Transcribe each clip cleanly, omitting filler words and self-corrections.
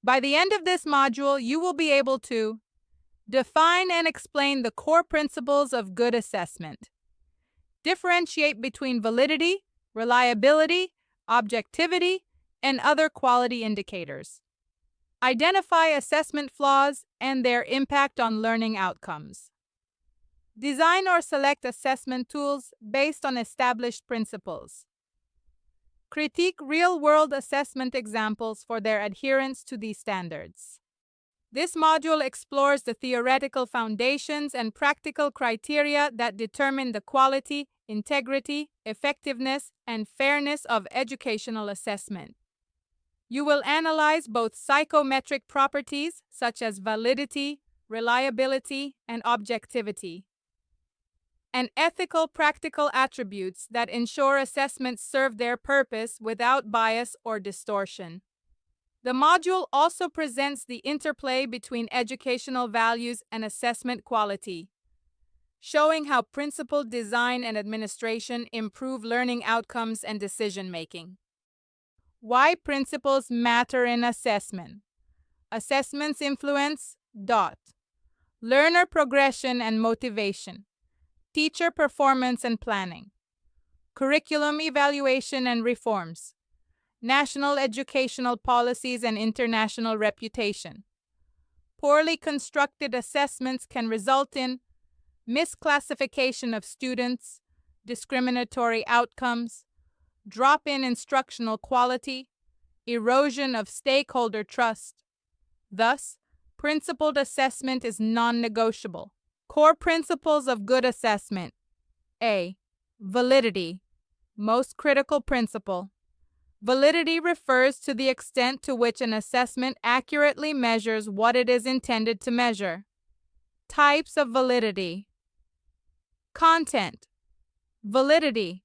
By the end of this module, you will be able to define and explain the core principles of good assessment, differentiate between validity, reliability, objectivity, and other quality indicators, identify assessment flaws and their impact on learning outcomes, design or select assessment tools based on established principles, critique real-world assessment examples for their adherence to these standards. This module explores the theoretical foundations and practical criteria that determine the quality, integrity, effectiveness, and fairness of educational assessment. You will analyze both psychometric properties such as validity, reliability, and objectivity, and ethical practical attributes that ensure assessments serve their purpose without bias or distortion. The module also presents the interplay between educational values and assessment quality, showing how principled design and administration improve learning outcomes and decision-making. Why principles matter in assessment. Assessment's influence. Learner progression and motivation. Teacher performance and planning. Curriculum evaluation and reforms. National educational policies and international reputation. Poorly constructed assessments can result in misclassification of students, discriminatory outcomes, drop in instructional quality, erosion of stakeholder trust. Thus, principled assessment is non-negotiable. Core principles of good assessment. A. Validity. Most critical principle. Validity refers to the extent to which an assessment accurately measures what it is intended to measure. Types of validity. Content. Validity.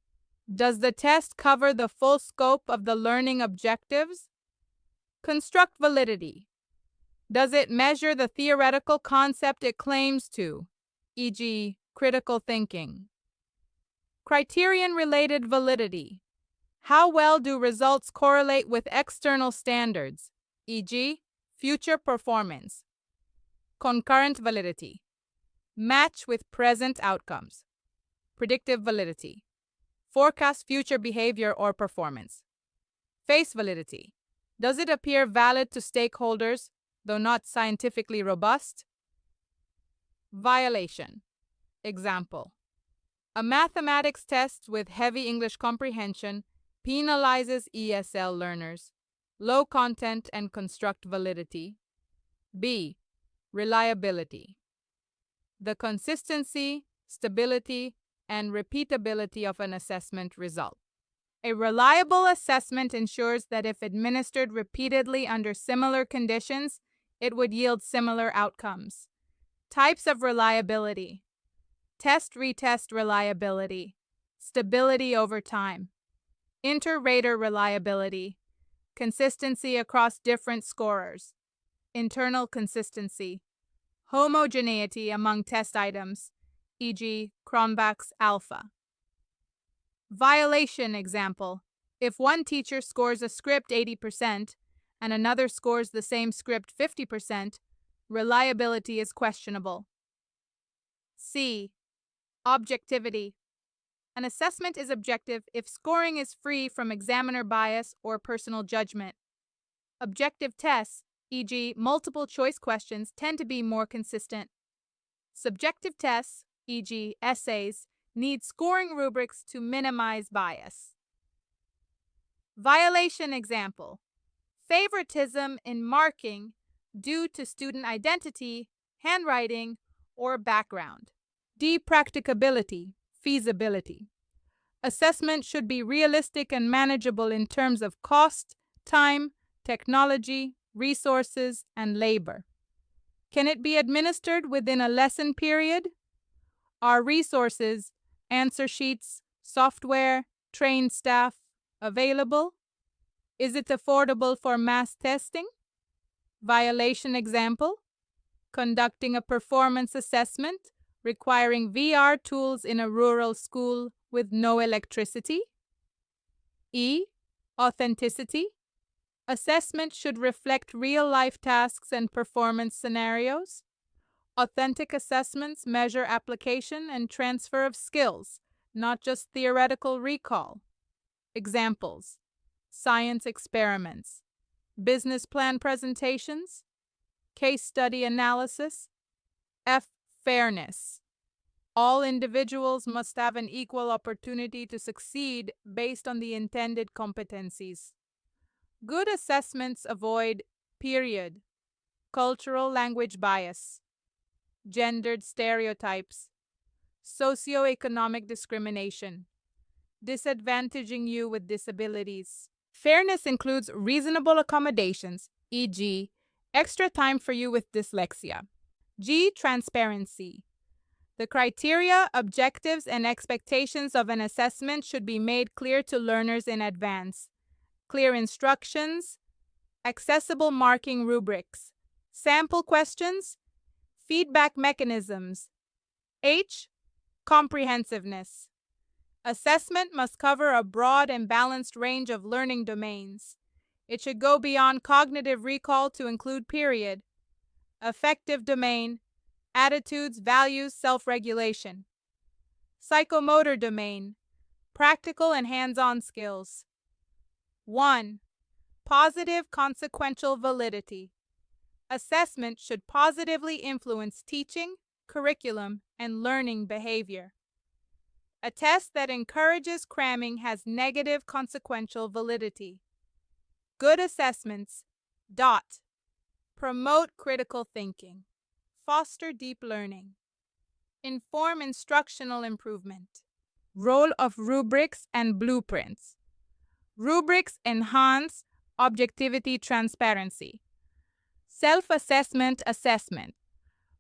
Does the test cover the full scope of the learning objectives? Construct validity. Does it measure the theoretical concept it claims to, e.g., critical thinking? Criterion-related validity. How well do results correlate with external standards, e.g., future performance? Concurrent validity. Match with present outcomes. Predictive validity. Forecast future behavior or performance. Face validity. Does it appear valid to stakeholders, though not scientifically robust? Violation. Example. A mathematics test with heavy English comprehension penalizes ESL learners. Low content and construct validity. B. Reliability. The consistency, stability, and repeatability of an assessment result. A reliable assessment ensures that if administered repeatedly under similar conditions, it would yield similar outcomes. Types of reliability. Test-retest reliability. Stability over time. Inter-rater reliability. Consistency across different scorers. Internal consistency. Homogeneity among test items, e.g., Cronbach's alpha. Violation example. If one teacher scores a script 80% and another scores the same script 50%, reliability is questionable. C. Objectivity. An assessment is objective if scoring is free from examiner bias or personal judgment. Objective tests, e.g., multiple choice questions, tend to be more consistent. Subjective tests, e.g., essays, need scoring rubrics to minimize bias. Violation example. Favoritism in marking due to student identity, handwriting, or background. D. Practicability, feasibility. Assessment should be realistic and manageable in terms of cost, time, technology, resources, and labor. Can it be administered within a lesson period? Are resources, answer sheets, software, trained staff available? Is it affordable for mass testing? Violation example. Conducting a performance assessment requiring VR tools in a rural school with no electricity. E. Authenticity. Assessment should reflect real-life tasks and performance scenarios. Authentic assessments measure application and transfer of skills, not just theoretical recall. Examples: science experiments, business plan presentations, case study analysis. F. Fairness. All individuals must have an equal opportunity to succeed based on the intended competencies. Good assessments avoid period, cultural language bias, gendered stereotypes, socioeconomic discrimination, disadvantaging you with disabilities. Fairness includes reasonable accommodations, e.g., extra time for you with dyslexia. G. Transparency. The criteria, objectives, and expectations of an assessment should be made clear to learners in advance. Clear instructions, accessible marking rubrics, sample questions, feedback mechanisms. H. Comprehensiveness. Assessment must cover a broad and balanced range of learning domains. It should go beyond cognitive recall to include period, affective domain, attitudes, values, self-regulation. Psychomotor domain, practical and hands-on skills. 1. Positive consequential validity. Assessment should positively influence teaching, curriculum, and learning behavior. A test that encourages cramming has negative consequential validity. Good assessments. Promote critical thinking. Foster deep learning. Inform instructional improvement. Role of rubrics and blueprints. Rubrics enhance objectivity, transparency. Self-assessment, assessment.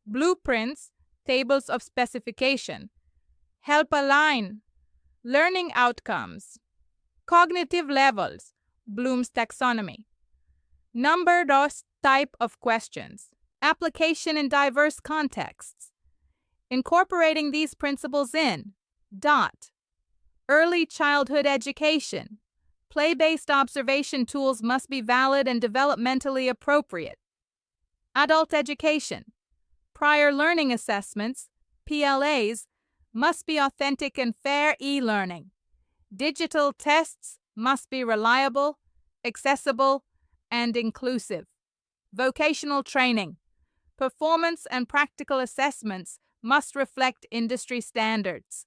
Blueprints, tables of specification, help align learning outcomes. Cognitive levels, Bloom's taxonomy. Numbered or type of questions. Application in diverse contexts. Incorporating these principles in. Early childhood education. Play-based observation tools must be valid and developmentally appropriate. Adult education. Prior learning assessments, PLAs, must be authentic and fair e-learning. Digital tests must be reliable, accessible, and inclusive. Vocational training. Performance and practical assessments must reflect industry standards.